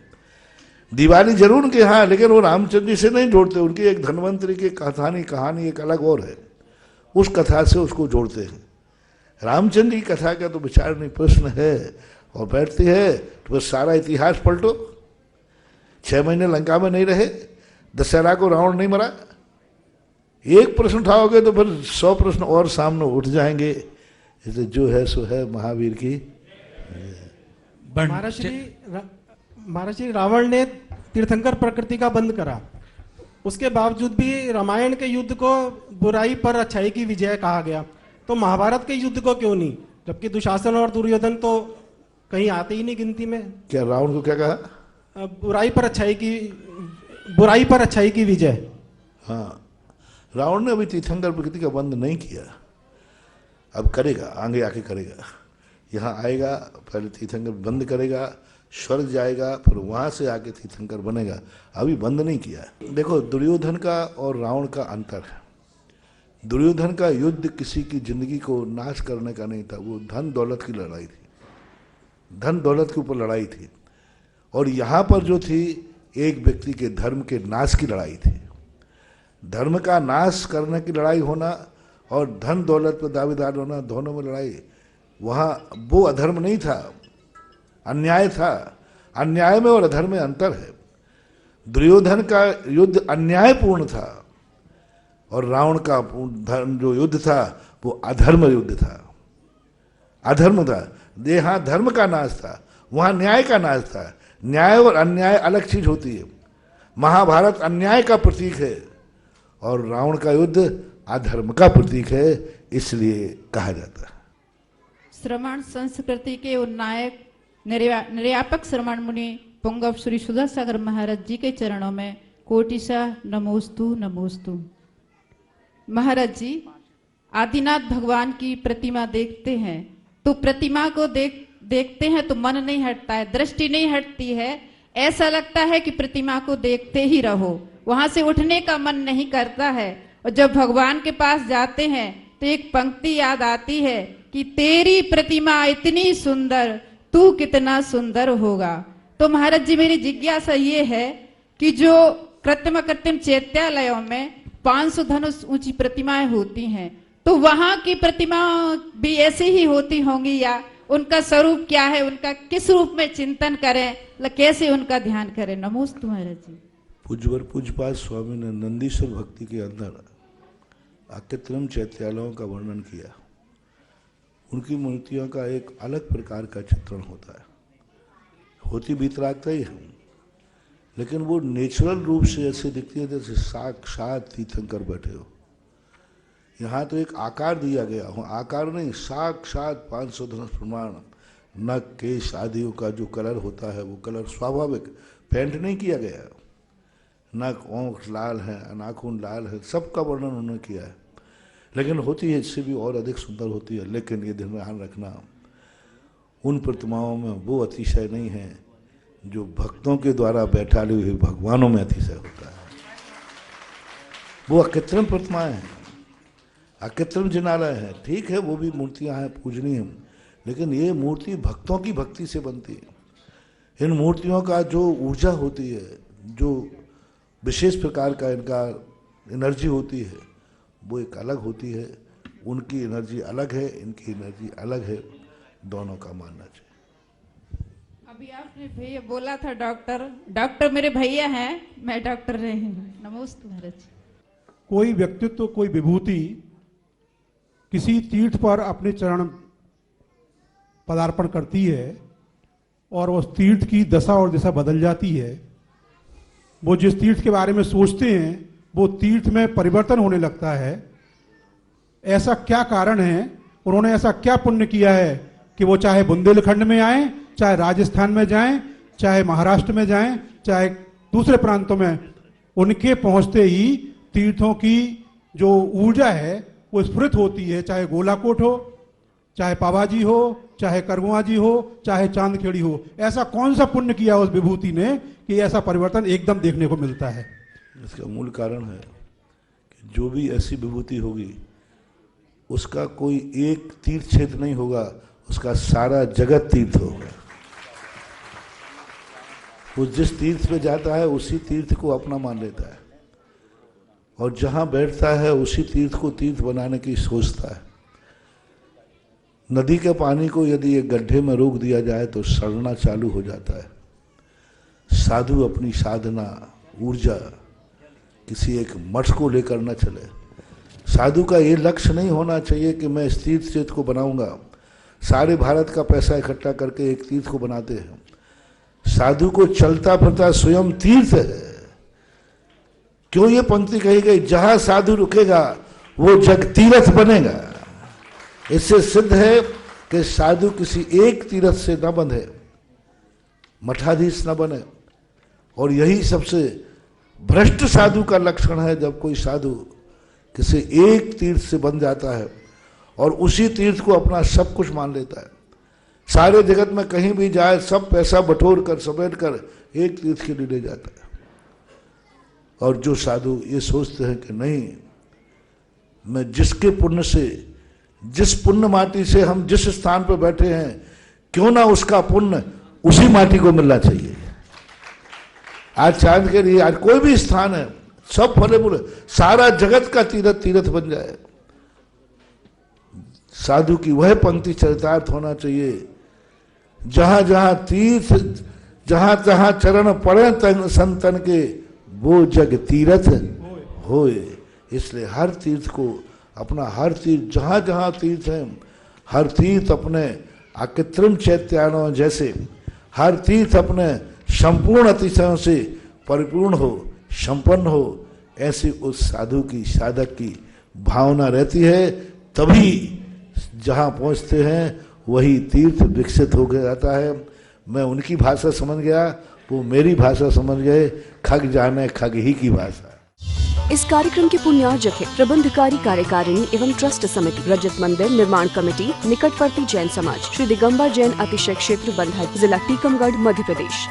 दिवाली जरूर उनके यहाँ, लेकिन वो रामचंद्र जी से नहीं जोड़ते। उनकी एक धन्वंतरी की कहानी एक अलग और है, उस कथा से उसको जोड़ते हैं। रामचंद्र की कथा का तो विचार नहीं, प्रश्न है और बैठती है तो बस सारा इतिहास पलटो। 6 महीने लंका में नहीं रहे, दशहरा को रावण नहीं मरा। एक प्रश्न उठाओगे तो फिर 100 प्रश्न और सामने उठ जाएंगे। इसलिए जो है सो है महावीर की। महाराज श्री रावण ने तीर्थंकर प्रकृति का बंद करा, उसके बावजूद भी रामायण के युद्ध को बुराई पर अच्छाई की विजय कहा गया, तो महाभारत के युद्ध को क्यों नहीं? जबकि दुशासन और दुर्योधन तो कहीं आते ही नहीं गिनती में। क्या रावण को क्या कहा? बुराई पर अच्छाई की विजय। हाँ, रावण ने अभी तीर्थंकर प्रकृति का बंद नहीं किया, अब करेगा, आगे आके करेगा। यहाँ आएगा, पहले तीर्थंकर बंद करेगा, स्वर्ग जाएगा, फिर वहाँ से आके तीर्थंकर बनेगा। अभी बंद नहीं किया। देखो, दुर्योधन का और रावण का अंतर है। दुर्योधन का युद्ध किसी की जिंदगी को नाश करने का नहीं था, वो धन दौलत की लड़ाई थी, धन दौलत के ऊपर लड़ाई थी। और यहाँ पर जो थी, एक व्यक्ति के धर्म के नाश की लड़ाई थी। धर्म का नाश करने की लड़ाई होना और धन दौलत पर दावेदार होना, दोनों में लड़ाई। वहाँ वो अधर्म नहीं था, अन्याय था। अन्याय में और अधर्म में अंतर है। दुर्योधन का युद्ध अन्यायपूर्ण था और रावण का जो युद्ध था वो अधर्म युद्ध था, अधर्म था। यहाँ धर्म का नाश था, वहाँ न्याय का नाश था। न्याय और अन्याय अलग चीज होती है। महाभारत अन्याय का प्रतीक है और रावण का युद्ध अधर्म का प्रतीक है, इसलिए कहा जाता है। श्रमण संस्कृति के उन्नायक निर्यापक श्रमण मुनि पुंगव श्री सुधा सागर महाराज जी के चरणों में कोटिशा नमोस्तु नमोस्तु। महाराज जी, आदिनाथ भगवान की प्रतिमा देखते हैं तो प्रतिमा को देखते हैं तो मन नहीं हटता है, दृष्टि नहीं हटती है। ऐसा लगता है कि प्रतिमा को देखते ही रहो, वहां से उठने का मन नहीं करता है। और जब भगवान के पास जाते हैं तो एक पंक्ति याद आती है कि तेरी प्रतिमा इतनी सुंदर, तू कितना सुंदर होगा। तो महाराज जी, मेरी जिज्ञासा ये है कि जो कृत्रिम चैत्यालयों में 500 धनुष ऊंची प्रतिमाएं होती हैं, तो वहां की प्रतिमा भी ऐसी ही होती होंगी या उनका स्वरूप क्या है, उनका किस रूप में चिंतन करें, कैसे उनका ध्यान करें? नमोस्तु महाराज जी। पूज्यवर पूज्यपाद स्वामी ने नंदीश्वर भक्ति के अंदर कृत्रिम चैत्यालयों का वर्णन किया। उनकी मूर्तियों का एक अलग प्रकार का चित्रण होता है, होती वितरागता ही है, लेकिन वो नेचुरल रूप से ऐसे दिखती है जैसे साक्षात तीर्थंकर बैठे हो। यहाँ तो एक आकार दिया गया हो, आकार नहीं, साक्षात 500 धनुष प्रमाण, नख केश आदियों का जो कलर होता है वो कलर स्वाभाविक, पेंट नहीं किया गया। नख ओंठ लाल है, नाखून लाल है, सबका वर्णन उन्होंने किया है। लेकिन होती है इससे भी और अधिक सुंदर होती है। लेकिन ये ध्यान रखना, उन प्रतिमाओं में वो अतिशय नहीं है जो भक्तों के द्वारा बैठाले हुए भगवानों में अतिशय होता है। वो अकृत्रिम प्रतिमाएं हैं, अकृत्रिम जिनालय है। ठीक है, वो भी मूर्तियां हैं, पूजनीय हैं, लेकिन ये मूर्ति भक्तों की भक्ति से बनती है। इन मूर्तियों का जो ऊर्जा होती है, जो विशेष प्रकार का इनका एनर्जी होती है, वो एक अलग होती है। उनकी एनर्जी अलग है, इनकी एनर्जी अलग है, दोनों का मानना चाहिए। अभी आपने भैया बोला था डॉक्टर मेरे भैया हैं, मैं डॉक्टर नहीं हूँ। नमोस्तु महाराज। कोई व्यक्तित्व, कोई विभूति किसी तीर्थ पर अपने चरण पदार्पण करती है और उस तीर्थ की दशा और दिशा बदल जाती है। वो जिस तीर्थ के बारे में सोचते हैं वो तीर्थ में परिवर्तन होने लगता है। ऐसा क्या कारण है, उन्होंने ऐसा क्या पुण्य किया है कि वो चाहे बुंदेलखंड में आए, चाहे राजस्थान में जाएं, चाहे महाराष्ट्र में जाएं, चाहे दूसरे प्रांतों में, उनके पहुंचते ही तीर्थों की जो ऊर्जा है वो स्फुरित होती है। चाहे गोलाकोट हो, चाहे पावाजी हो, चाहे करगुआ जी हो, चाहे चांदखेड़ी हो। ऐसा कौन सा पुण्य किया उस विभूति ने कि ऐसा परिवर्तन एकदम देखने को मिलता है? इसका मूल कारण है कि जो भी ऐसी विभूति होगी उसका कोई एक तीर्थ क्षेत्र नहीं होगा, उसका सारा जगत तीर्थ होगा। वो जिस तीर्थ पे जाता है उसी तीर्थ को अपना मान लेता है, और जहां बैठता है उसी तीर्थ को तीर्थ बनाने की सोचता है। नदी के पानी को यदि एक गड्ढे में रोक दिया जाए तो सड़ना चालू हो जाता है। साधु अपनी साधना, ऊर्जा किसी एक मठ को लेकर न चले। साधु का ये लक्ष्य नहीं होना चाहिए कि मैं इस तीर्थ क्षेत्र को बनाऊंगा। सारे भारत का पैसा इकट्ठा करके एक तीर्थ को बनाते हैं। साधु को चलता फिरता स्वयं तीर्थ है। क्यों ये पंक्ति कही गई, जहां साधु रुकेगा वो जग तीर्थ बनेगा। इससे सिद्ध है कि साधु किसी एक तीर्थ से न बंधे, मठाधीश न बने। और यही सबसे भ्रष्ट साधु का लक्षण है, जब कोई साधु किसी एक तीर्थ से बंध जाता है और उसी तीर्थ को अपना सब कुछ मान लेता है। सारे जगत में कहीं भी जाए सब पैसा बटोर कर समेट कर एक तीर्थ के लिए ले जाता है। और जो साधु ये सोचते हैं कि नहीं, मैं जिसके पुण्य से, जिस पुण्य माटी से हम जिस स्थान पर बैठे हैं, क्यों ना उसका पुण्य उसी माटी को मिलना चाहिए। आज चांद के लिए आज कोई भी स्थान है, सब फले फूले, सारा जगत का तीर्थ तीर्थ बन जाए। साधु की वह पंक्ति चरितार्थ होना चाहिए, जहां जहां तीर्थ, जहां जहां चरण पड़े तन संतन के, वो जग तीर्थ होए। इसलिए हर तीर्थ को अपना, हर तीर्थ जहां जहां तीर्थ है, हर तीर्थ अपने अकृत्रिम चैत्यानों जैसे, हर तीर्थ अपने संपूर्ण अतिशयों से परिपूर्ण हो, संपन्न हो। ऐसी उस साधु की, साधक की भावना रहती है, तभी जहां पहुंचते हैं वही तीर्थ विकसित हो जाता है। मैं उनकी भाषा समझ गया, वो मेरी भाषा समझ गए। खग जाने खग ही की भाषा। इस कार्यक्रम के पुण्यार्जक है प्रबंधकारी कार्यकारिणी एवं ट्रस्ट समिति, रजत मंदिर निर्माण कमेटी, निकटवर्ती जैन समाज, श्री दिगंबर जैन अतिशय क्षेत्र बंधर, जिला टीकमगढ़, मध्य प्रदेश।